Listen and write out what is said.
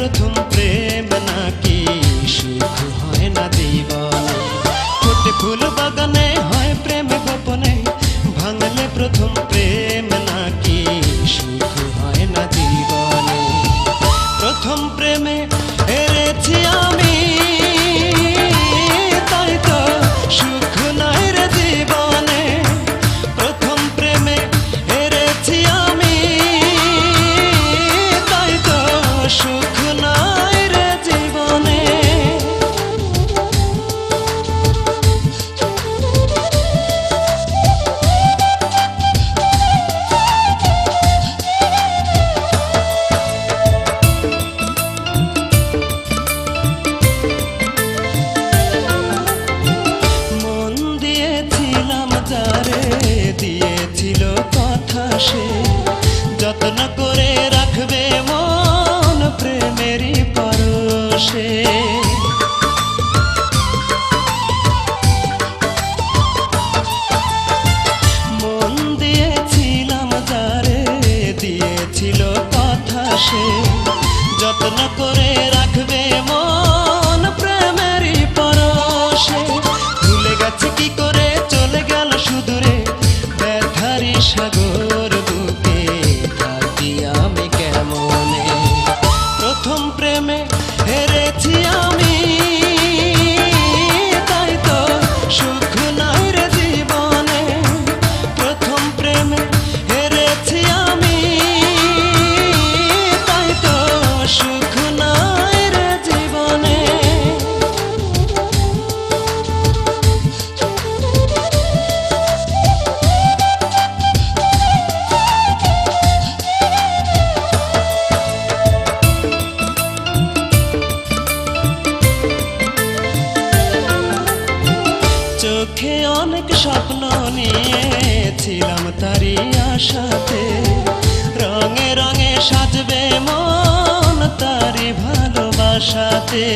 প্রথম প্রেম নাকি সুখ হয় না জীবনে। ফোটে ফুল বাগানে হয় প্রেম গোপনে, ভাঙলে প্রথম প্রেম নাকি সুখ হয় না জীবনে। প্রথম প্রেমে হেরেছি আমি, তাই তো সুখ নাই রে জীবনে। প্রথম প্রেমে হেরেছি আমি, তাই তো সুখ নাই রে জীবনে। দিয়েছিল কথা সে, যত্ন করে রাখবে মন প্রেমেরই পরশে। মন দিয়েছিলাম যারে, দিয়েছিল কথা সে, যত্ন করে রাখবে মন প্রেমেরই পরশে। ভুলে গেছে কি করে চলে গেল সুদূরে, ব্যথারি সাগর বুকে থাকি আমি কেমনে। প্রথম প্রেমে হেরেছি আমি, তাই তো সুখ নাই রে জীবনে। প্রথম প্রেমে হেরেছি আমি, তাই তো সুখ নাই রে জীবনে। চোখে অনেক স্বপ্ন নিয়েছিলাম তারি আশাতে, রঙে রঙে সাজবে মন তারি ভালোবাসাতে।